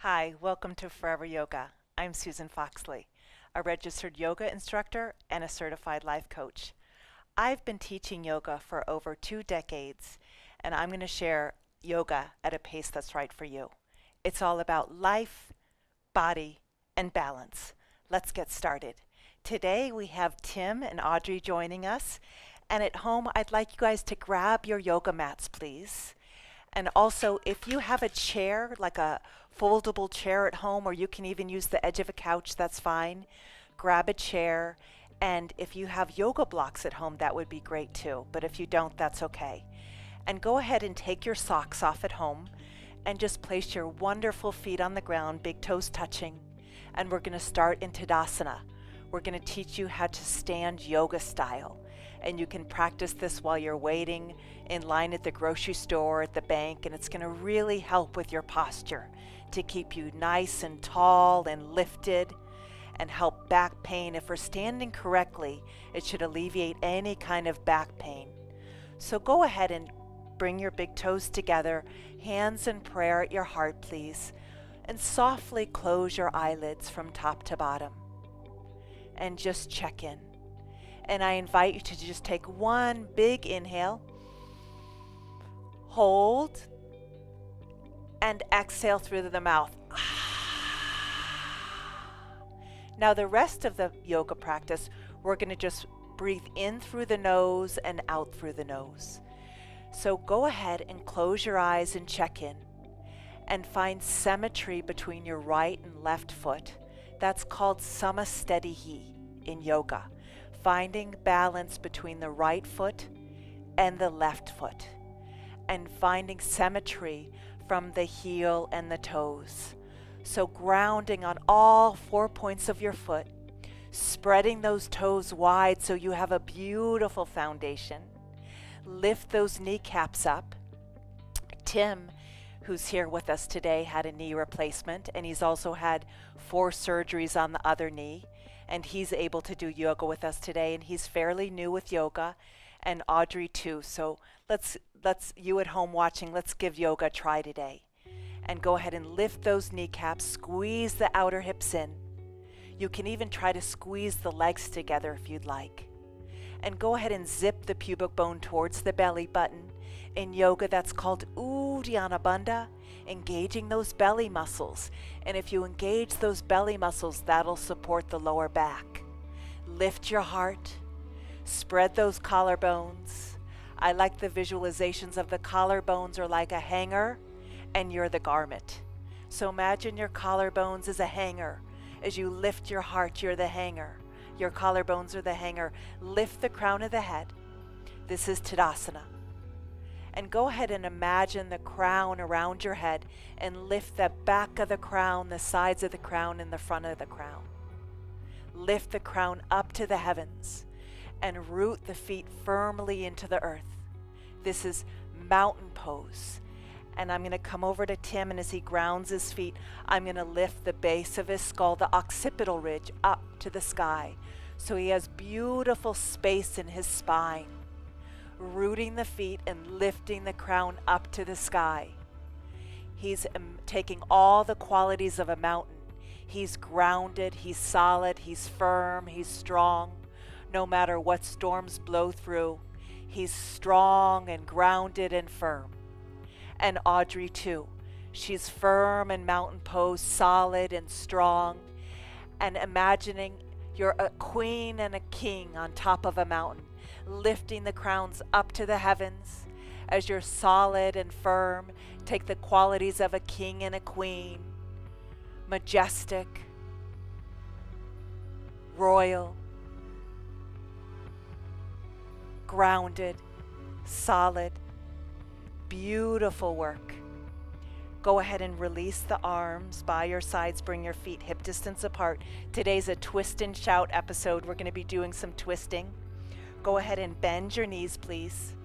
Hi, welcome to Forever Yoga. I'm Susan Foxley, a registered yoga instructor and a certified life coach. I've been teaching yoga for over 2 decades, and I'm going to share yoga at a pace that's right for you. It's all about life, body, and balance. Let's get started. Today we have Tim and Audrey joining us, and at home I'd like you guys to grab your yoga mats, please. And also, if you have a chair, like a foldable chair at home, or you can even use the edge of a couch, that's fine. Grab a chair. And if you have yoga blocks at home, that would be great too. But if you don't, that's okay. And go ahead and take your socks off at home and just place your wonderful feet on the ground, big toes touching. And we're going to start in Tadasana. We're going to teach you how to stand yoga style. And you can practice this while you're waiting in line at the grocery store, at the bank, and it's going to really help with your posture to keep you nice and tall and lifted and help back pain. If we're standing correctly, it should alleviate any kind of back pain. So go ahead and bring your big toes together, hands in prayer at your heart, please, and softly close your eyelids from top to bottom and just check in. And I invite you to just take one big inhale, hold, and exhale through the mouth. Now the rest of the yoga practice, we're going to just breathe in through the nose and out through the nose. So go ahead and close your eyes and check in and find symmetry between your right and left foot. That's called samastetihi in yoga. Finding balance between the right foot and the left foot, and finding symmetry from the heel and the toes. So grounding on all 4 points of your foot, spreading those toes wide so you have a beautiful foundation. Lift those kneecaps up. Tim, who's here with us today, had a knee replacement, and he's also had 4 surgeries on the other knee. And he's able to do yoga with us today, and he's fairly new with yoga, and Audrey too. So let's you at home watching, let's give yoga a try today. And go ahead and lift those kneecaps, squeeze the outer hips in. You can even try to squeeze the legs together if you'd like. And go ahead and zip the pubic bone towards the belly button. In yoga, that's called Uddiyana Bandha, engaging those belly muscles. And if you engage those belly muscles, that'll support the lower back. Lift your heart, spread those collarbones. I like the visualizations of the collarbones are like a hanger and you're the garment. So imagine your collarbones as a hanger. As you lift your heart, you're the hanger. Your collarbones are the hanger. Lift the crown of the head. This is Tadasana. And go ahead and imagine the crown around your head and lift the back of the crown, the sides of the crown, and the front of the crown. Lift the crown up to the heavens and root the feet firmly into the earth. This is mountain pose. And I'm going to come over to Tim, and as he grounds his feet, I'm going to lift the base of his skull, the occipital ridge, up to the sky. So he has beautiful space in his spine. Rooting the feet and lifting the crown up to the sky. He's taking all the qualities of a mountain. He's grounded, he's solid, he's firm, he's strong. No matter what storms blow through, he's strong and grounded and firm. And Audrey too. She's firm in mountain pose, solid and strong. And imagining you're a queen and a king on top of a mountain, lifting the crowns up to the heavens. As you're solid and firm, take the qualities of a king and a queen, majestic, royal, grounded, solid, beautiful work. Go ahead and release the arms by your sides. Bring your feet hip distance apart. Today's a twist and shout episode. We're going to be doing some twisting. Go ahead and bend your knees, please.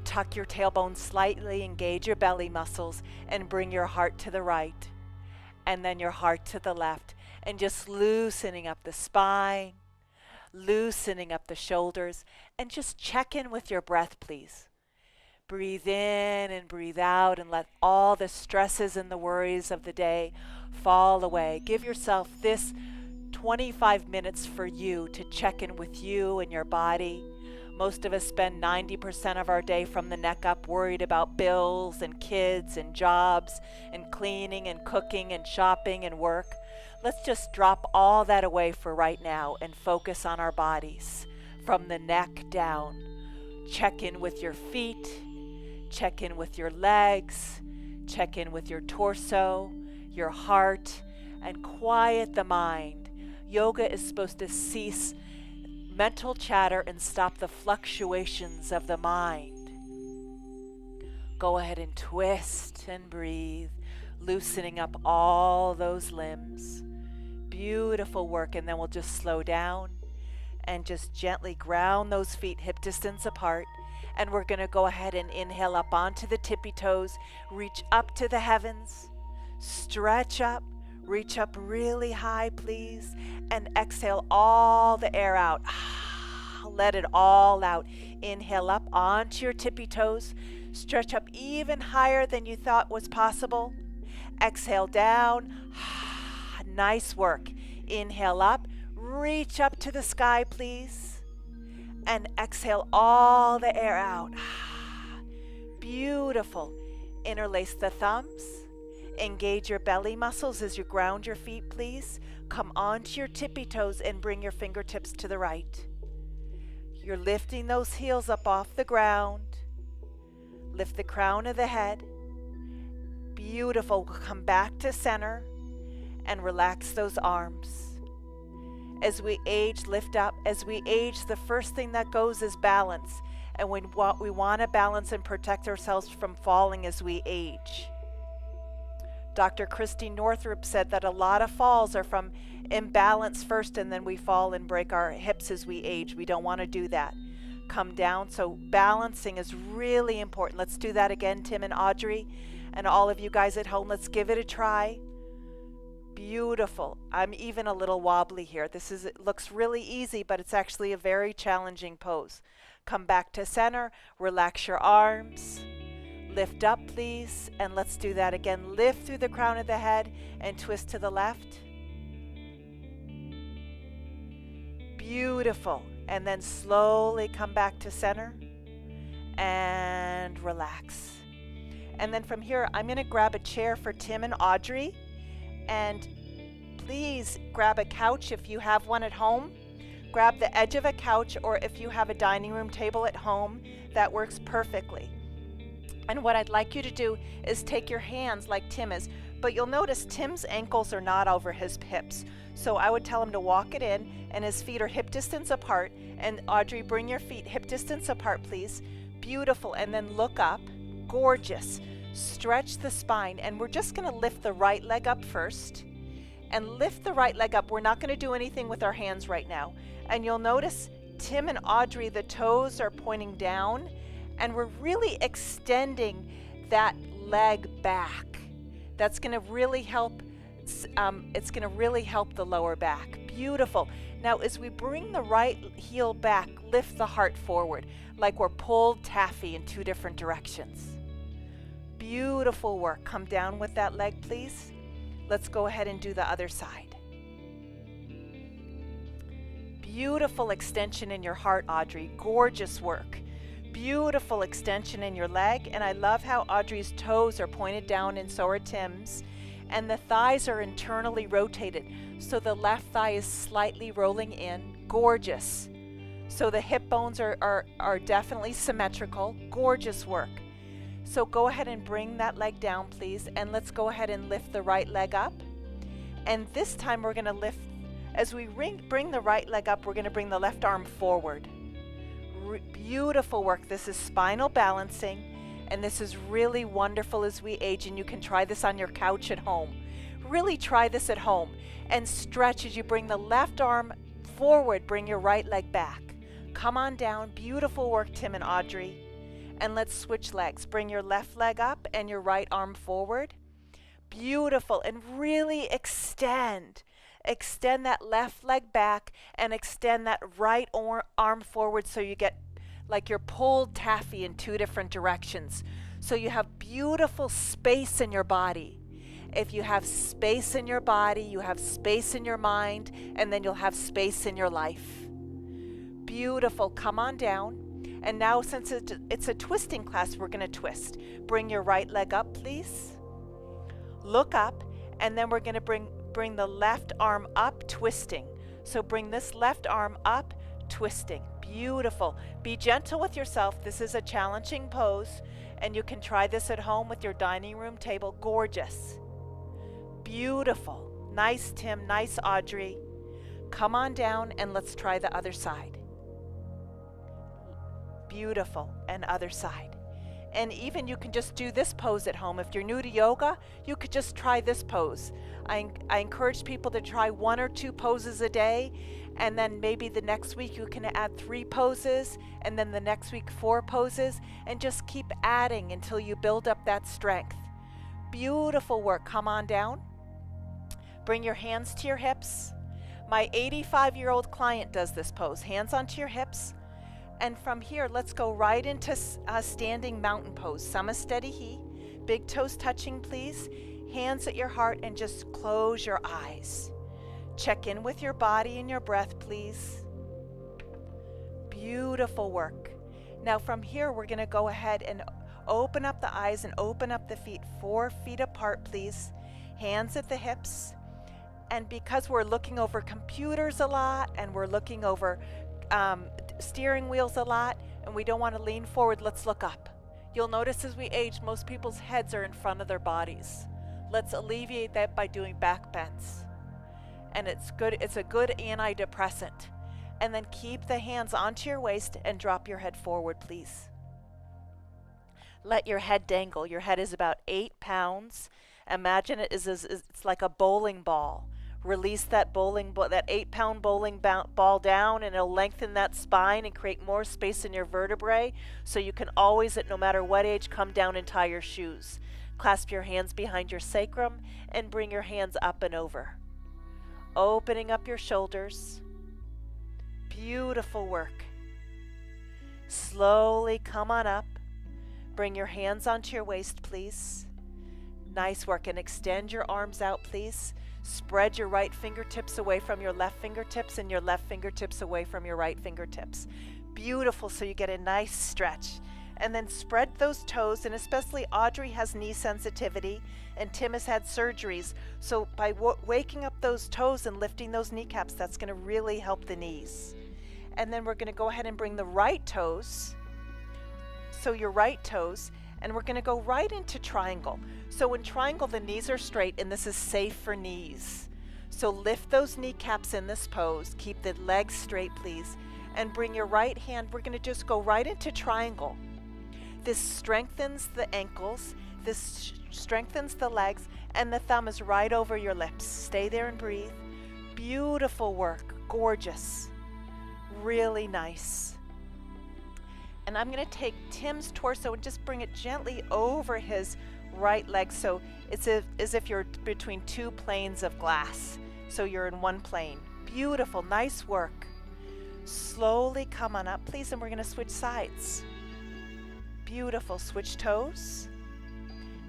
Tuck your tailbone slightly, engage your belly muscles, and bring your heart to the right. And then your heart to the left. And just loosening up the spine, loosening up the shoulders, and just check in with your breath, please. Breathe in and breathe out and let all the stresses and the worries of the day fall away. Give yourself this 25 minutes for you to check in with you and your body. Most of us spend 90% of our day from the neck up worried about bills and kids and jobs and cleaning and cooking and shopping and work. Let's just drop all that away for right now and focus on our bodies from the neck down. Check in with your feet, check in with your legs, check in with your torso, your heart, and quiet the mind. Yoga is supposed to cease mental chatter and stop the fluctuations of the mind. Go ahead and twist and breathe, loosening up all those limbs. Beautiful work. And then we'll just slow down and just gently ground those feet hip distance apart. And we're going to go ahead and inhale up onto the tippy toes, reach up to the heavens, stretch up, reach up really high, please, and exhale all the air out. Let it all out. Inhale up onto your tippy toes, stretch up even higher than you thought was possible. Exhale down. Nice work. Inhale up, reach up to the sky, please, and exhale all the air out. Beautiful. Interlace the thumbs. Engage your belly muscles as you ground your feet, please. Come onto your tippy toes and bring your fingertips to the right. You're lifting those heels up off the ground. Lift the crown of the head. Beautiful. Come back to center and relax those arms. As we age, lift up. As we age, the first thing that goes is balance. And we want to balance and protect ourselves from falling as we age. Dr. Christine Northrup said that a lot of falls are from imbalance first, and then we fall and break our hips as we age. We don't want to do that. Come down. So balancing is really important. Let's do that again, Tim and Audrey, and all of you guys at home. Let's give it a try. Beautiful. I'm even a little wobbly here. It looks really easy, but it's actually a very challenging pose. Come back to center. Relax your arms. Lift up, please, and let's do that again. Lift through the crown of the head and twist to the left. Beautiful. And then slowly come back to center and relax. And then from here, I'm going to grab a chair for Tim and Audrey. And please grab a couch if you have one at home. Grab the edge of a couch, or if you have a dining room table at home, that works perfectly. And what I'd like you to do is take your hands like Tim is, but you'll notice Tim's ankles are not over his hips. So I would tell him to walk it in, and his feet are hip distance apart. And Audrey, bring your feet hip distance apart, please. Beautiful. And then look up. Gorgeous. Stretch the spine, and we're just going to lift the right leg up first. And lift the right leg up. We're not going to do anything with our hands right now. And you'll notice Tim and Audrey, the toes are pointing down, and we're really extending that leg back. That's going to really help. It's going to really help the lower back. Beautiful. Now, as we bring the right heel back, lift the heart forward, like we're pulled taffy in two different directions. Beautiful work. Come down with that leg, please. Let's go ahead and do the other side. Beautiful extension in your heart, Audrey. Gorgeous work. Beautiful extension in your leg. And I love how Audrey's toes are pointed down, and so are Tim's. And the thighs are internally rotated. So the left thigh is slightly rolling in. Gorgeous. So the hip bones are definitely symmetrical. Gorgeous work. So go ahead and bring that leg down, please. And let's go ahead and lift the right leg up. And this time we're going to lift, as we bring the right leg up, we're going to bring the left arm forward. Beautiful work. This is spinal balancing. And this is really wonderful as we age. And you can try this on your couch at home. Really try this at home. And stretch as you bring the left arm forward. Bring your right leg back. Come on down. Beautiful work, Tim and Audrey. And let's switch legs. Bring your left leg up and your right arm forward. Beautiful. And really extend. Extend that left leg back and extend that right arm forward so you get like you're pulled taffy in two different directions. So you have beautiful space in your body. If you have space in your body, you have space in your mind, and then you'll have space in your life. Beautiful. Come on down. And now, since it's a twisting class, we're going to twist. Bring your right leg up, please. Look up, and then we're going to bring the left arm up, twisting. So bring this left arm up, twisting. Beautiful. Be gentle with yourself. This is a challenging pose, and you can try this at home with your dining room table. Gorgeous. Beautiful. Nice, Tim. Nice, Audrey. Come on down, and let's try the other side. Beautiful. And other side. And even you can just do this pose at home. If you're new to yoga, you could just try this pose. I encourage people to try 1 or 2 poses a day, and then maybe the next week you can add 3 poses, and then the next week 4 poses, and just keep adding until you build up that strength. Beautiful work. Come on down. Bring your hands to your hips. My 85-year-old client does this pose. Hands onto your hips. And from here, let's go right into a standing mountain pose. Samastitihi. Big toes touching, please. Hands at your heart, and just close your eyes. Check in with your body and your breath, please. Beautiful work. Now from here, we're going to go ahead and open up the eyes and open up the feet 4 feet apart, please. Hands at the hips. And because we're looking over computers a lot, and we're looking over steering wheels a lot, and we don't want to lean forward, let's look up. You'll notice as we age, most people's heads are in front of their bodies. Let's alleviate that by doing back bends. And it's good. It's a good antidepressant. And then keep the hands onto your waist and drop your head forward, please. Let your head dangle. Your head is about 8 pounds. Imagine it's like a bowling ball. Release that 8-pound bowling ball down, and it'll lengthen that spine and create more space in your vertebrae, so you can always, at no matter what age, come down and tie your shoes. Clasp your hands behind your sacrum and bring your hands up and over. Opening up your shoulders. Beautiful work. Slowly come on up. Bring your hands onto your waist, please. Nice work. And extend your arms out, please. Spread your right fingertips away from your left fingertips, and your left fingertips away from your right fingertips. Beautiful, so you get a nice stretch. And then spread those toes, and especially Audrey has knee sensitivity, and Tim has had surgeries. So by waking up those toes and lifting those kneecaps, that's going to really help the knees. And then we're going to go ahead and bring the right toes, so your right toes, and we're going to go right into triangle. So in triangle, the knees are straight, and this is safe for knees. So lift those kneecaps in this pose. Keep the legs straight, please. And bring your right hand. We're going to just go right into triangle. This strengthens the ankles. This strengthens the legs. And the thumb is right over your lips. Stay there and breathe. Beautiful work. Gorgeous. Really nice. And I'm going to take Tim's torso and just bring it gently over his right leg, so it's as if you're between 2 planes of glass, so you're in one plane. Beautiful. Nice work. Slowly come on up, please, and we're going to switch sides. Beautiful. Switch toes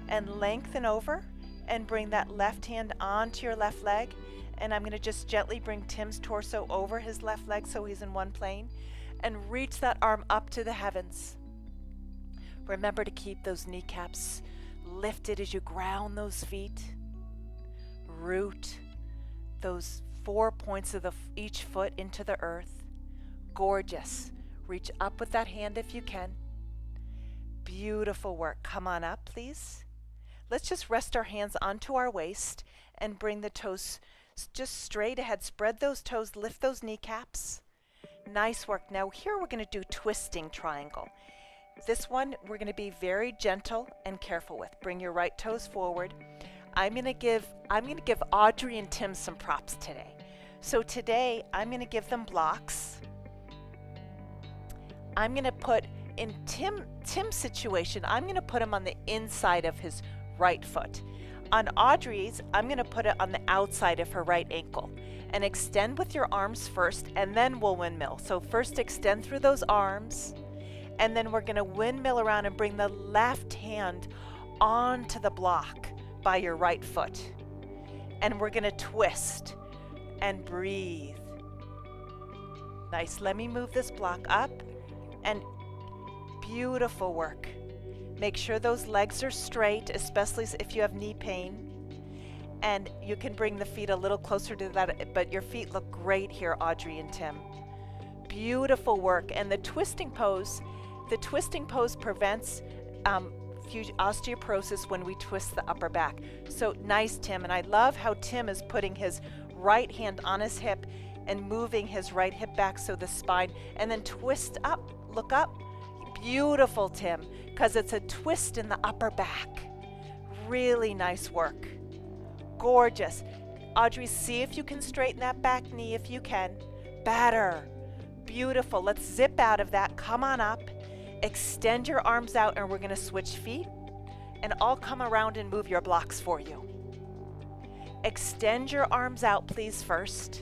and lengthen over, and bring that left hand onto your left leg, and I'm going to just gently bring Tim's torso over his left leg so he's in one plane, and reach that arm up to the heavens. Remember to keep those kneecaps lifted as you ground those feet. Root those 4 points of each foot into the earth. Gorgeous. Reach up with that hand if you can. Beautiful work. Come on up, please. Let's just rest our hands onto our waist and bring the toes just straight ahead. Spread those toes, lift those kneecaps. Nice work. Now here we're going to do twisting triangle. This one we're going to be very gentle and careful with. Bring your right toes forward. I'm going to give Audrey and Tim some props today. So today I'm going to give them blocks. I'm going to put in Tim's situation, I'm going to put him on the inside of his right foot. On Audrey's, I'm going to put it on the outside of her right ankle. And extend with your arms first, and then we'll windmill. So first extend through those arms, And then we're going to windmill around and bring the left hand onto the block by your right foot. And we're going to twist and breathe. Nice. Let me move this block up. And beautiful work. Make sure those legs are straight, especially if you have knee pain. And you can bring the feet a little closer to that, but your feet look great here, Audrey and Tim. Beautiful work. And the twisting pose prevents osteoporosis when we twist the upper back. So nice, Tim. And I love how Tim is putting his right hand on his hip and moving his right hip back so the spine, and then twist up, look up. Beautiful, Tim, because it's a twist in the upper back. Really nice work. Gorgeous. Audrey, see if you can straighten that back knee if you can. Better. Beautiful. Let's zip out of that. Come on up. Extend your arms out, and we're going to switch feet. And I'll come around and move your blocks for you. Extend your arms out, please, first.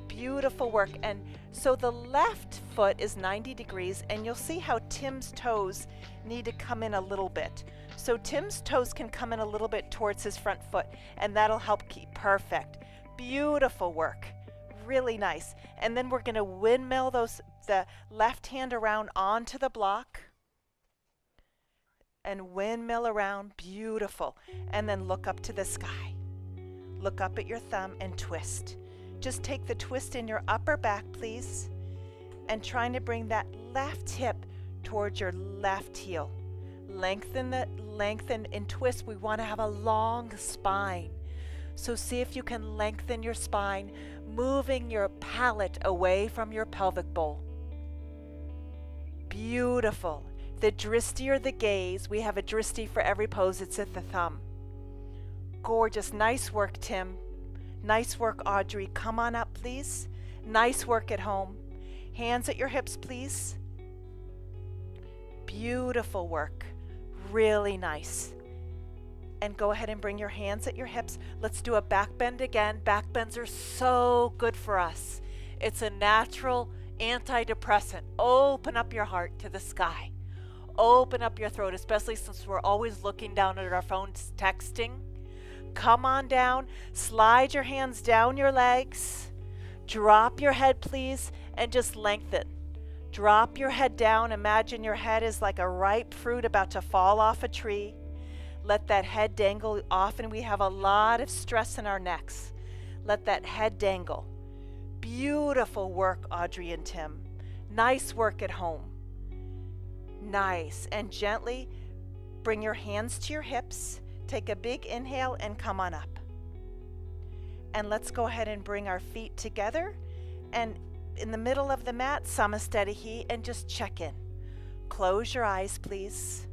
Beautiful work. And so the left foot is 90 degrees, and you'll see how Tim's toes need to come in a little bit. So Tim's toes can come in a little bit towards his front foot, and that'll help keep perfect. Beautiful work. Really nice. And then we're going to windmill the left hand around onto the block and windmill around. Beautiful. And then look up to the sky. Look up at your thumb and twist. Just take the twist in your upper back, please, and trying to bring that left hip towards your left heel. Lengthen and twist. We want to have a long spine. So see if you can lengthen your spine, moving your palate away from your pelvic bowl. Beautiful. The dristi or the gaze, we have a dristi for every pose. It's at the thumb. Gorgeous. Nice work, Tim. Nice work, Audrey. Come on up, please. Nice work at home. Hands at your hips, please. Beautiful work. Really nice. And go ahead and bring your hands at your hips. Let's do a back bend again. Back bends are so good for us. It's a natural antidepressant. Open up your heart to the sky. Open up your throat, especially since we're always looking down at our phones, texting. Come on down. Slide your hands down your legs. Drop your head, please, and just lengthen. Drop your head down. Imagine your head is like a ripe fruit about to fall off a tree. Let that head dangle. Often we have a lot of stress in our necks. Let that head dangle. Beautiful work, Audrey and Tim. Nice work at home. Nice. And gently bring your hands to your hips. Take a big inhale and come on up. And let's go ahead and bring our feet together. And in the middle of the mat, samastarihi, and just check in. Close your eyes, please.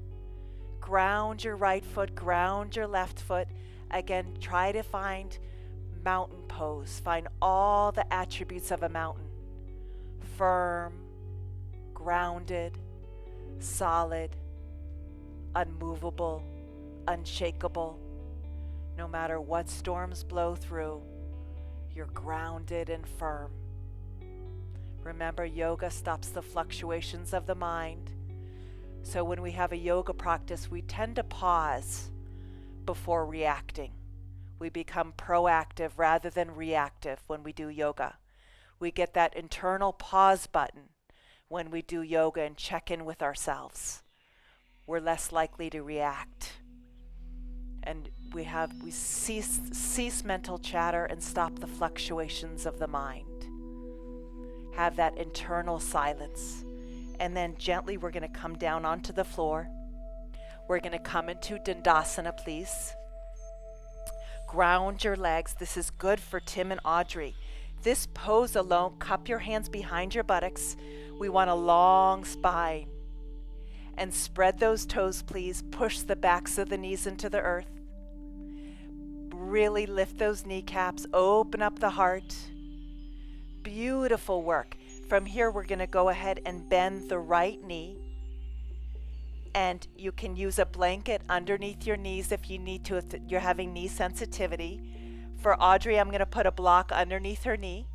Ground your right foot, ground your left foot. Again, try to find mountain pose. Find all the attributes of a mountain. Firm, grounded, solid, unmovable, unshakable. No matter what storms blow through, you're grounded and firm. Remember, yoga stops the fluctuations of the mind. So when we have a yoga practice, we tend to pause before reacting. We become proactive rather than reactive when we do yoga. We get that internal pause button when we do yoga and check in with ourselves. We're less likely to react. And we cease mental chatter and stop the fluctuations of the mind. Have that internal silence. And then gently we're going to come down onto the floor. We're going to come into Dandasana, please. Ground your legs. This is good for Tim and Audrey. This pose alone, cup your hands behind your buttocks. We want a long spine. And spread those toes, please. Push the backs of the knees into the earth. Really lift those kneecaps. Open up the heart. Beautiful work. From here, we're going to go ahead and bend the right knee. And you can use a blanket underneath your knees if you need to, if you're having knee sensitivity. For Audrey, I'm going to put a block underneath her knee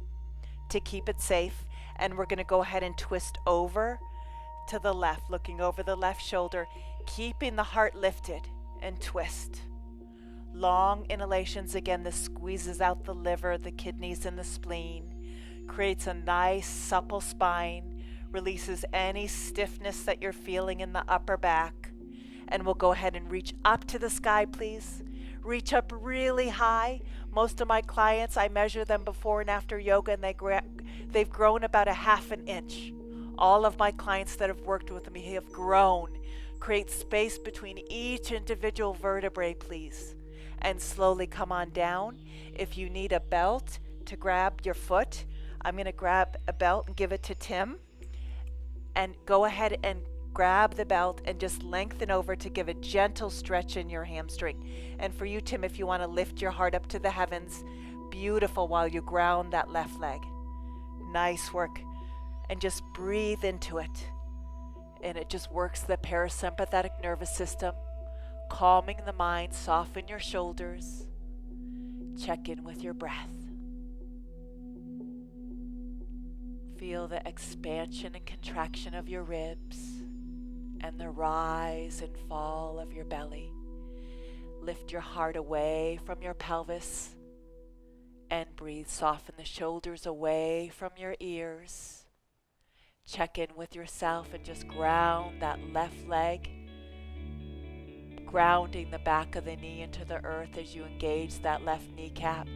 to keep it safe. And we're going to go ahead and twist over to the left, looking over the left shoulder, keeping the heart lifted, and twist. Long inhalations. Again, this squeezes out the liver, the kidneys, and the spleen, creates a nice supple spine, releases any stiffness that you're feeling in the upper back. And we'll go ahead and reach up to the sky, please. Reach up really high. Most of my clients, I measure them before and after yoga, and they've grown about a ½ an inch. All of my clients that have worked with me have grown. Create space between each individual vertebrae, please. And slowly come on down. If you need a belt to grab your foot, I'm going to grab a belt and give it to Tim. And go ahead and grab the belt and just lengthen over to give a gentle stretch in your hamstring. And for you, Tim, if you want to lift your heart up to the heavens, beautiful, while you ground that left leg. Nice work. And just breathe into it. And it just works the parasympathetic nervous system, calming the mind, soften your shoulders. Check in with your breath. Feel the expansion and contraction of your ribs and the rise and fall of your belly. Lift your heart away from your pelvis and breathe. Soften the shoulders away from your ears. Check in with yourself and just ground that left leg, grounding the back of the knee into the earth as you engage that left kneecap.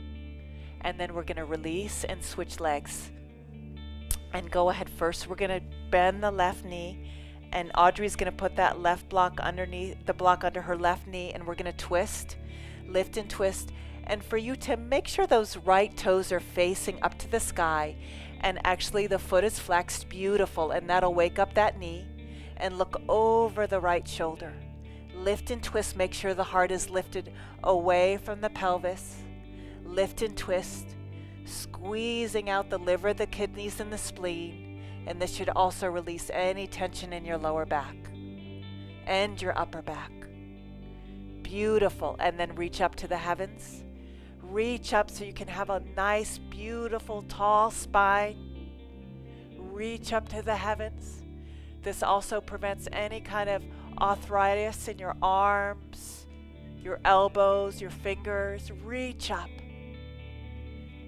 And then we're going to release and switch legs. And go ahead first. We're going to bend the left knee, and Audrey's going to put that left block underneath, the block under her left knee, and we're going to twist, lift and twist. And for you to make sure those right toes are facing up to the sky, and actually the foot is flexed, beautiful, and that'll wake up that knee. And look over the right shoulder. Lift and twist, make sure the heart is lifted away from the pelvis. Lift and twist, squeezing out the liver, the kidneys, and the spleen. And this should also release any tension in your lower back and your upper back. Beautiful. And then reach up to the heavens. Reach up so you can have a nice, beautiful, tall spine. Reach up to the heavens. This also prevents any kind of arthritis in your arms, your elbows, your fingers. Reach up.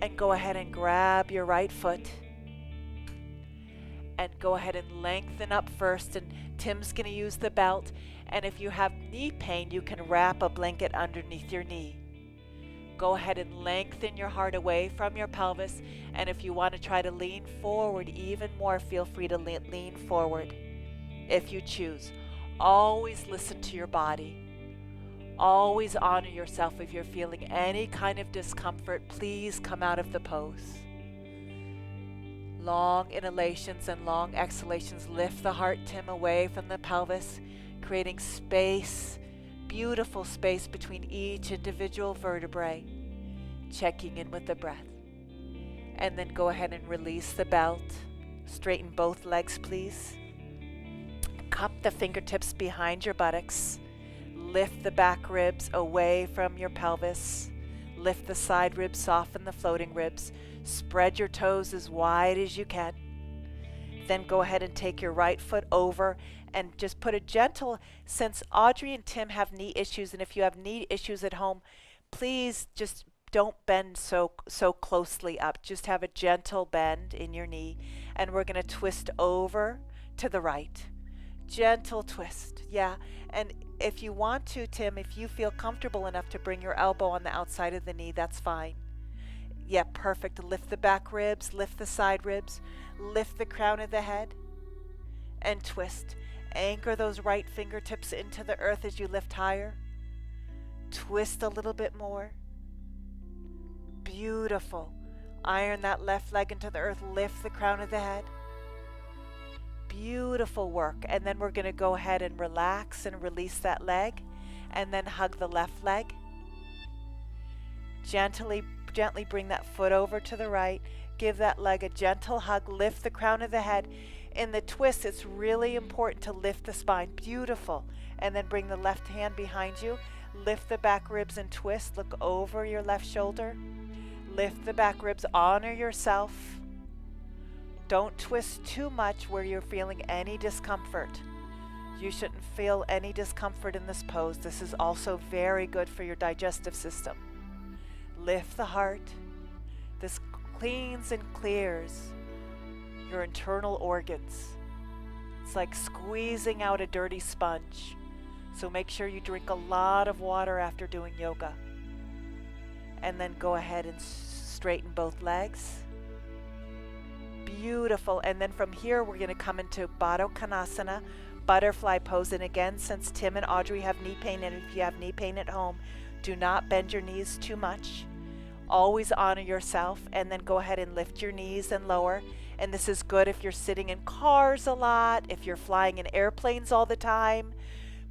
And go ahead and grab your right foot. And go ahead and lengthen up first. And Tim's going to use the belt. And if you have knee pain, you can wrap a blanket underneath your knee. Go ahead and lengthen your heart away from your pelvis. And if you want to try to lean forward even more, feel free to lean forward if you choose. Always listen to your body. Always honor yourself. If you're feeling any kind of discomfort, please come out of the pose. Long inhalations and long exhalations. Lift the heart, Tim, away from the pelvis, creating space, beautiful space between each individual vertebrae. Checking in with the breath. And then go ahead and release the belt. Straighten both legs, please. Cup the fingertips behind your buttocks. Lift the back ribs away from your pelvis. Lift the side ribs, soften the floating ribs. Spread your toes as wide as you can. Then go ahead and take your right foot over and just put a gentle, since Audrey and Tim have knee issues, and if you have knee issues at home, please just don't bend so closely up. Just have a gentle bend in your knee. And we're going to twist over to the right. Gentle twist, yeah. And if you want to, Tim, if you feel comfortable enough to bring your elbow on the outside of the knee, that's fine. Yeah, perfect. Lift the back ribs, lift the side ribs, lift the crown of the head, and twist. Anchor those right fingertips into the earth as you lift higher. Twist a little bit more. Beautiful. Iron that left leg into the earth, lift the crown of the head. Beautiful work. And then we're going to go ahead and relax and release that leg, and then hug the left leg. Gently bring that foot over to the right. Give that leg a gentle hug. Lift the crown of the head. In the twist, it's really important to lift the spine. Beautiful. And then bring the left hand behind you. Lift the back ribs and twist. Look over your left shoulder. Lift the back ribs. Honor yourself. Don't twist too much where you're feeling any discomfort. You shouldn't feel any discomfort in this pose. This is also very good for your digestive system. Lift the heart. This cleans and clears your internal organs. It's like squeezing out a dirty sponge. So make sure you drink a lot of water after doing yoga. And then go ahead and straighten both legs. Beautiful. And then from here, we're going to come into Baddha Konasana, butterfly pose. And again, since Tim and Audrey have knee pain, and if you have knee pain at home, do not bend your knees too much. Always honor yourself, and then go ahead and lift your knees and lower. And this is good if you're sitting in cars a lot, if you're flying in airplanes all the time.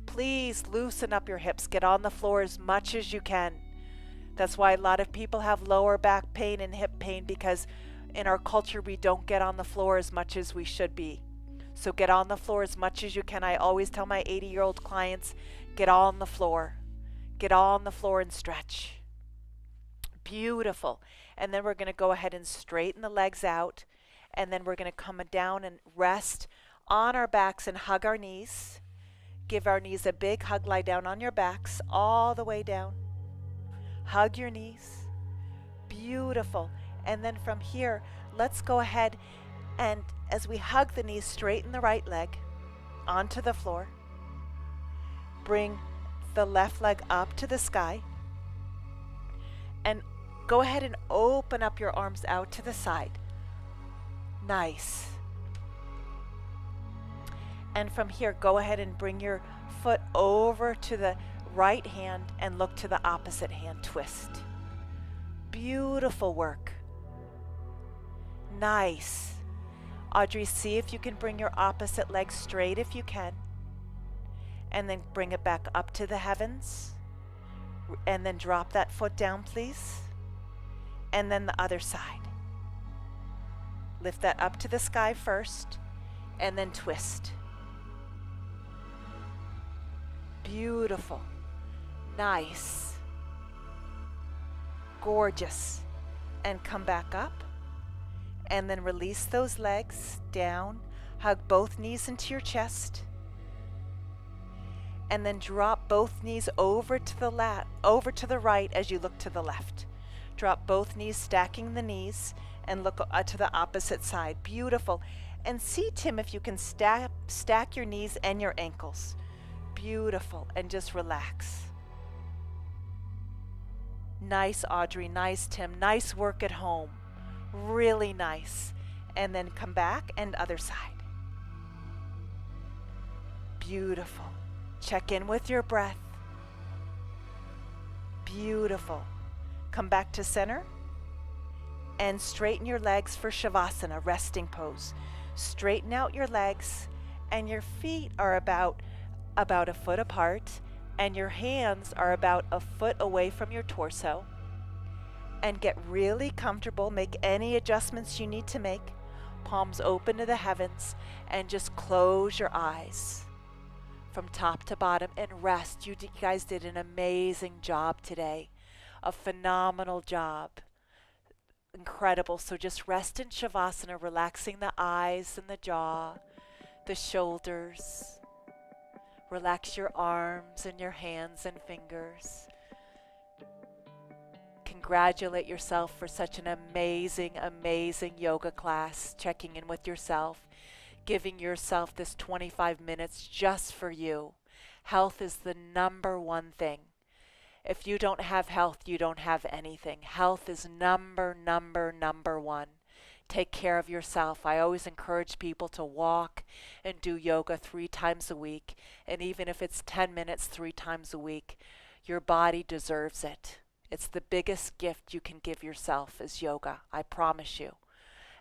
Please loosen up your hips. Get on the floor as much as you can. That's why a lot of people have lower back pain and hip pain, because in our culture we don't get on the floor as much as we should be. So get on the floor as much as you can. I always tell my 80-year-old clients, get on the floor. Get on the floor and stretch. Beautiful. And then we're going to go ahead and straighten the legs out. And then we're going to come down and rest on our backs and hug our knees. Give our knees a big hug. Lie down on your backs all the way down. Hug your knees. Beautiful. And then from here, let's go ahead and as we hug the knees, straighten the right leg onto the floor. Bring the left leg up to the sky. And go ahead and open up your arms out to the side. Nice. And from here, go ahead and bring your foot over to the right hand and look to the opposite hand. Twist. Beautiful work. Nice. Audrey, see if you can bring your opposite leg straight if you can. And then bring it back up to the heavens. And then drop that foot down, please. And then the other side. Lift that up to the sky first, and then twist. Beautiful. Nice. Gorgeous. And come back up. And then release those legs down. Hug both knees into your chest. And then drop both knees over to the right as you look to the left. Drop both knees, stacking the knees, and look to the opposite side. Beautiful. And see, Tim, if you can stack your knees and your ankles. Beautiful. And just relax. Nice, Audrey. Nice, Tim. Nice work at home. Really nice. And then come back and other side. Beautiful. Check in with your breath. Beautiful. Come back to center and straighten your legs for Shavasana, resting pose. Straighten out your legs, and your feet are about a foot apart, and your hands are about a foot away from your torso. And get really comfortable. Make any adjustments you need to make. Palms open to the heavens, and just close your eyes from top to bottom and rest. You guys did an amazing job today. A phenomenal job. Incredible. So just rest in Shavasana, relaxing the eyes and the jaw, the shoulders. Relax your arms and your hands and fingers. Congratulate yourself for such an amazing, amazing yoga class. Checking in with yourself. Giving yourself this 25 minutes just for you. Health is the number one thing. If you don't have health, you don't have anything. Health is number one. Take care of yourself. I always encourage people to walk and do yoga 3 times a week. And even if it's 10 minutes 3 times a week, your body deserves it. It's the biggest gift you can give yourself is yoga. I promise you.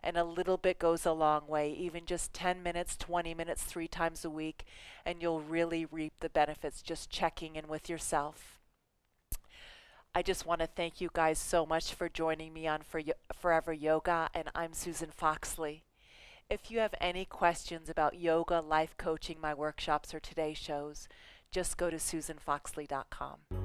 And a little bit goes a long way, even just 10 minutes, 20 minutes, 3 times a week, and you'll really reap the benefits just checking in with yourself. I just want to thank you guys so much for joining me on Forever Yoga, and I'm Susan Foxley. If you have any questions about yoga, life coaching, my workshops, or today's shows, just go to susanfoxley.com.